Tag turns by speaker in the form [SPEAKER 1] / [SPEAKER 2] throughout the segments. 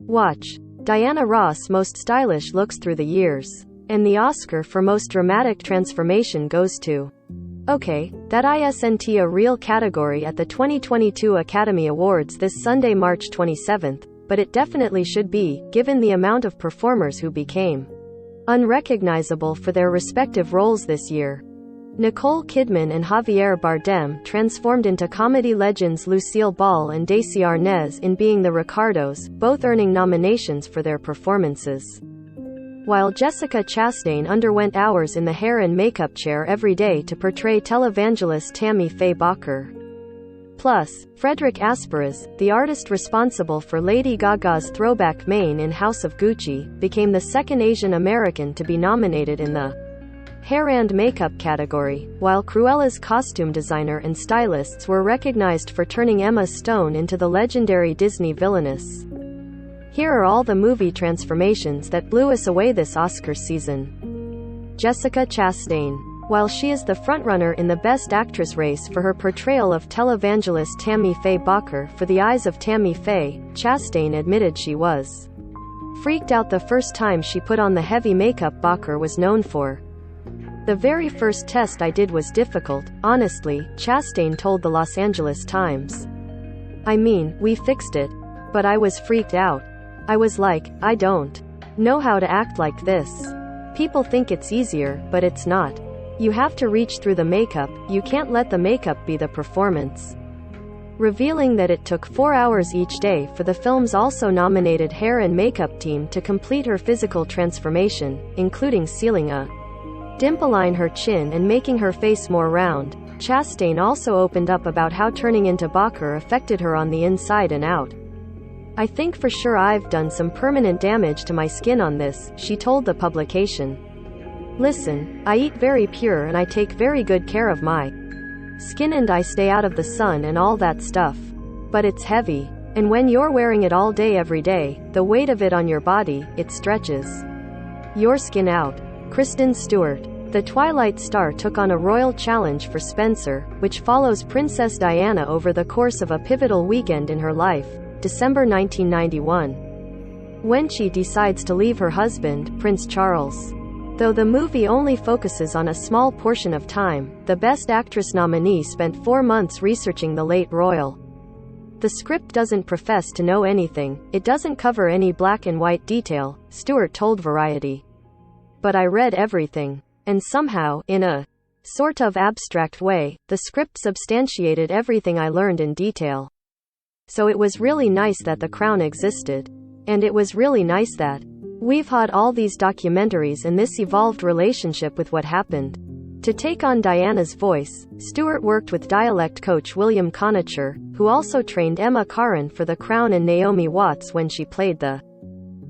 [SPEAKER 1] Watch. Diana Ross most stylish looks through the years. And the Oscar for most dramatic transformation goes to. Okay, that isn't a real category at the 2022 Academy Awards this Sunday, March 27th, but it definitely should be, given the amount of performers who became unrecognizable for their respective roles this year. Nicole Kidman and Javier Bardem transformed into comedy legends Lucille Ball and Daisy Arnaz in Being the Ricardos, both earning nominations for their performances. While Jessica Chastain underwent hours in the hair and makeup chair every day to portray televangelist Tammy Faye Bakker. Plus, Frederick Asperas, the artist responsible for Lady Gaga's throwback mane in House of Gucci, became the second Asian American to be nominated in the hair and makeup category, while Cruella's costume designer and stylists were recognized for turning Emma Stone into the legendary Disney villainess. Here are all the movie transformations that blew us away this Oscar season. Jessica Chastain. While she is the frontrunner in the Best Actress race for her portrayal of televangelist Tammy Faye Bakker for The Eyes of Tammy Faye, Chastain admitted she was freaked out the first time she put on the heavy makeup Bakker was known for. The very first test I did was difficult, honestly, Chastain told the Los Angeles Times. I mean, we fixed it. But I was freaked out. I was like, I don't know how to act like this. People think it's easier, but it's not. You have to reach through the makeup, you can't let the makeup be the performance. Revealing that it took 4 hours each day for the film's also nominated hair and makeup team to complete her physical transformation, including sealing a dimple line her chin and making her face more round. Chastain also opened up about how turning into Bakker affected her on the inside and out. I think for sure I've done some permanent damage to my skin on this, she told the publication. Listen, I eat very pure and I take very good care of my skin and I stay out of the sun and all that stuff. But it's heavy. And when you're wearing it all day every day, the weight of it on your body, it stretches your skin out. Kristen Stewart. The Twilight star took on a royal challenge for Spencer, which follows Princess Diana over the course of a pivotal weekend in her life, December 1991. When she decides to leave her husband, Prince Charles. Though the movie only focuses on a small portion of time, the Best Actress nominee spent 4 months researching the late royal. The script doesn't profess to know anything, it doesn't cover any black and white detail, Stewart told Variety. But I read everything. And somehow, in a sort of abstract way, the script substantiated everything I learned in detail. So it was really nice that The Crown existed. And it was really nice that we've had all these documentaries and this evolved relationship with what happened. To take on Diana's voice, Stewart worked with dialect coach William Conacher, who also trained Emma Corrin for The Crown and Naomi Watts when she played the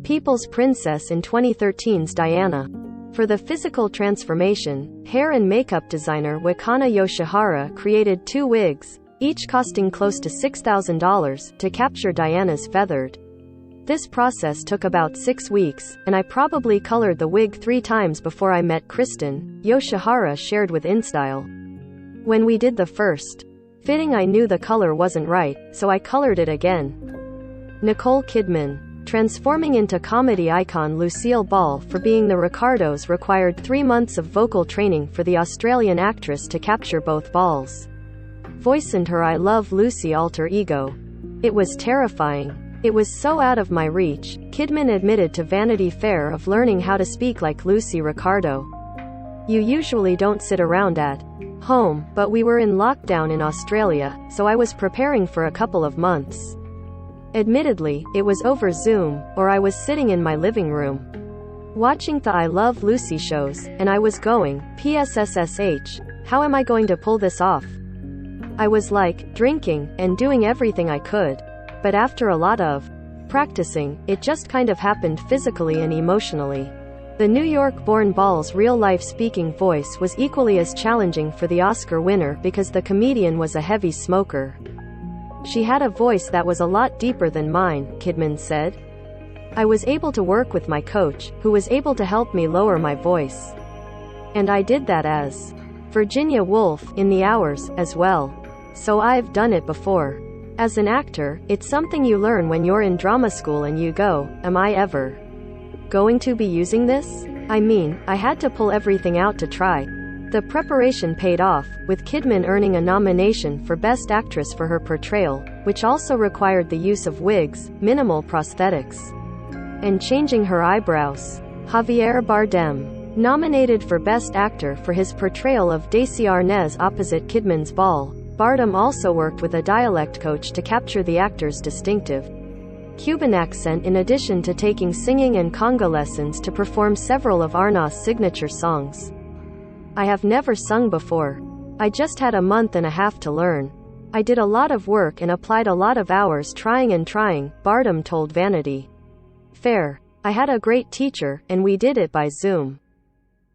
[SPEAKER 1] People's Princess in 2013's Diana. For the physical transformation, hair and makeup designer Wakana Yoshihara created 2 wigs, each costing close to $6,000, to capture Diana's feathered. This process took about 6 weeks, and I probably colored the wig 3 times before I met Kristen, Yoshihara shared with InStyle. When we did the first fitting I knew the color wasn't right, so I colored it again. Nicole Kidman. Transforming into comedy icon Lucille Ball for Being the Ricardos required 3 months of vocal training for the Australian actress to capture both Ball's voice and her I Love Lucy alter ego. It was terrifying. It was so out of my reach, Kidman admitted to Vanity Fair of learning how to speak like Lucy Ricardo. You usually don't sit around at home, but we were in lockdown in Australia, so I was preparing for a couple of months. Admittedly, it was over Zoom, or I was sitting in my living room watching the I Love Lucy shows, and I was going, PSSSH, how am I going to pull this off? I was like, drinking, and doing everything I could. But after a lot of practicing, it just kind of happened physically and emotionally. The New York-born Ball's real-life speaking voice was equally as challenging for the Oscar winner because the comedian was a heavy smoker. She had a voice that was a lot deeper than mine, Kidman said. I was able to work with my coach, who was able to help me lower my voice. And I did that as Virginia Woolf in The Hours, as well. So I've done it before. As an actor, it's something you learn when you're in drama school and you go, am I ever going to be using this? I mean, I had to pull everything out to try. The preparation paid off, with Kidman earning a nomination for Best Actress for her portrayal, which also required the use of wigs, minimal prosthetics, and changing her eyebrows. Javier Bardem, nominated for Best Actor for his portrayal of Daisy Arnaz opposite Kidman's Ball. Bardem also worked with a dialect coach to capture the actor's distinctive Cuban accent in addition to taking singing and conga lessons to perform several of Arnaz's signature songs. I have never sung before. I just had a month and a half to learn. I did a lot of work and applied a lot of hours trying, Bardem told Vanity Fair. I had a great teacher, and we did it by Zoom.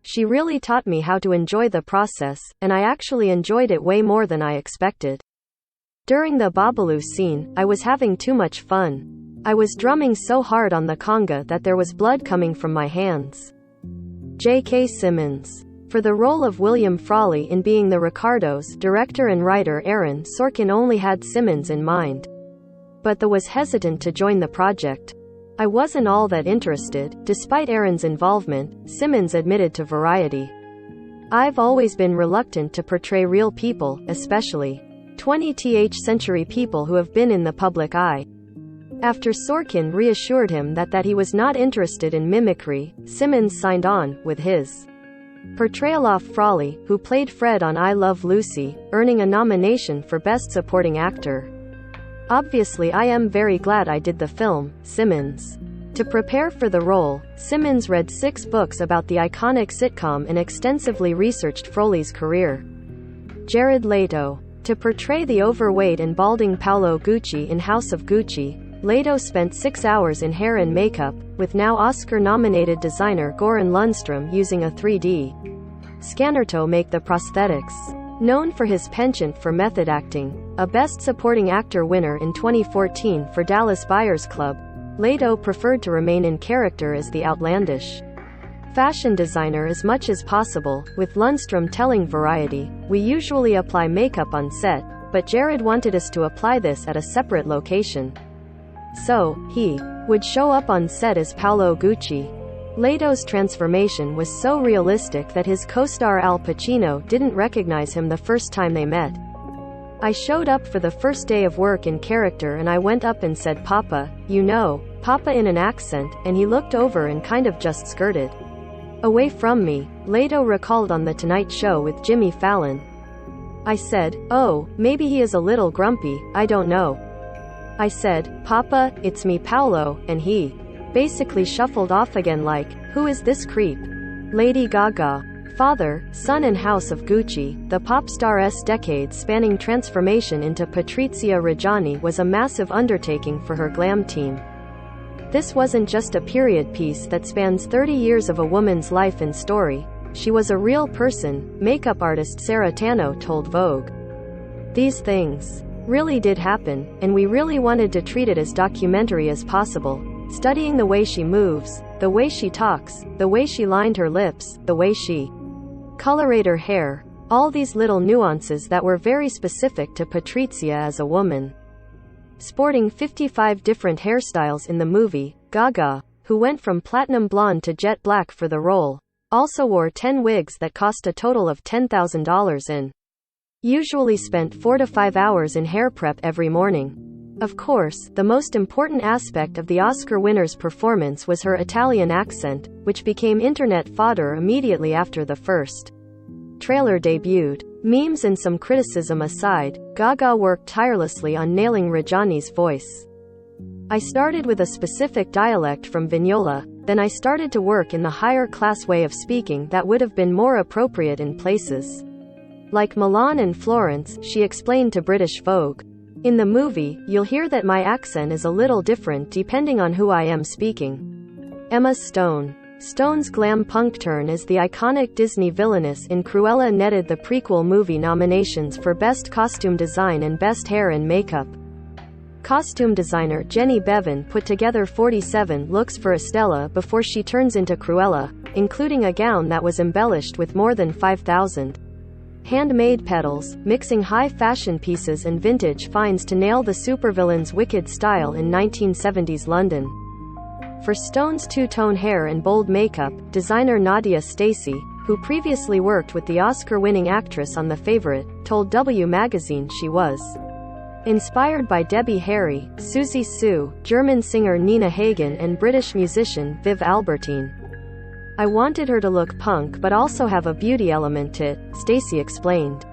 [SPEAKER 1] She really taught me how to enjoy the process, and I actually enjoyed it way more than I expected. During the Babalu scene, I was having too much fun. I was drumming so hard on the conga that there was blood coming from my hands. J.K. Simmons. For the role of William Frawley in Being the Ricardos, director and writer Aaron Sorkin only had Simmons in mind, but was hesitant to join the project. I wasn't all that interested. Despite Aaron's involvement, Simmons admitted to Variety, I've always been reluctant to portray real people, especially 20th century people who have been in the public eye. After Sorkin reassured him that he was not interested in mimicry, Simmons signed on, with his portrayal of Frawley, who played Fred on I Love Lucy, earning a nomination for Best Supporting Actor. Obviously I am very glad I did the film, Simmons. To prepare for the role, Simmons read 6 books about the iconic sitcom and extensively researched Frawley's career. Jared Leto. To portray the overweight and balding Paolo Gucci in House of Gucci, Leto spent 6 hours in hair and makeup, with now Oscar-nominated designer Goran Lundstrom using a 3D scanner to make the prosthetics. Known for his penchant for method acting, a Best Supporting Actor winner in 2014 for Dallas Buyers Club, Leto preferred to remain in character as the outlandish fashion designer as much as possible, with Lundstrom telling Variety, "We usually apply makeup on set, but Jared wanted us to apply this at a separate location. So, he would show up on set as Paolo Gucci." Leto's transformation was so realistic that his co-star Al Pacino didn't recognize him the first time they met. "I showed up for the first day of work in character and I went up and said Papa, Papa in an accent, and he looked over and kind of just skirted away from me," Leto recalled on The Tonight Show with Jimmy Fallon. "I said, oh, maybe he is a little grumpy, I don't know. I said, Papa, it's me Paolo, and he basically shuffled off again like, who is this creep?" Lady Gaga. Father, son and House of Gucci, the pop star's decade-spanning transformation into Patrizia Reggiani was a massive undertaking for her glam team. This wasn't just a period piece that spans 30 years of a woman's life and story. She was a real person, makeup artist Sarah Tano told Vogue. "These things really did happen, and we really wanted to treat it as documentary as possible, studying the way she moves, the way she talks, the way she lined her lips, the way she colored her hair, all these little nuances that were very specific to Patrizia as a woman." Sporting 55 different hairstyles in the movie, Gaga, who went from platinum blonde to jet black for the role, also wore 10 wigs that cost a total of $10,000 and usually spent 4 to 5 hours in hair prep every morning. Of course, the most important aspect of the Oscar winner's performance was her Italian accent, which became internet fodder immediately after the first trailer debuted. Memes and some criticism aside, Gaga worked tirelessly on nailing Reggiani's voice. "I started with a specific dialect from Vignola, then I started to work in the higher class way of speaking that would have been more appropriate in places like Milan and Florence," she explained to British Vogue. "In the movie, you'll hear that my accent is a little different depending on who I am speaking." Emma Stone. Stone's glam punk turn as the iconic Disney villainess in Cruella netted the prequel movie nominations for Best Costume Design and Best Hair and Makeup. Costume designer Jenny Bevan put together 47 looks for Estella before she turns into Cruella, including a gown that was embellished with more than 5,000 handmade pedals, mixing high fashion pieces and vintage finds to nail the supervillain's wicked style in 1970s London. For Stone's two-tone hair and bold makeup, designer Nadia Stacey, who previously worked with the Oscar-winning actress on The Favorite, told W Magazine she was inspired by Debbie Harry, Suzy Sue, German singer Nina Hagen and British musician Viv Albertine. "I wanted her to look punk but also have a beauty element to it," Stacey explained.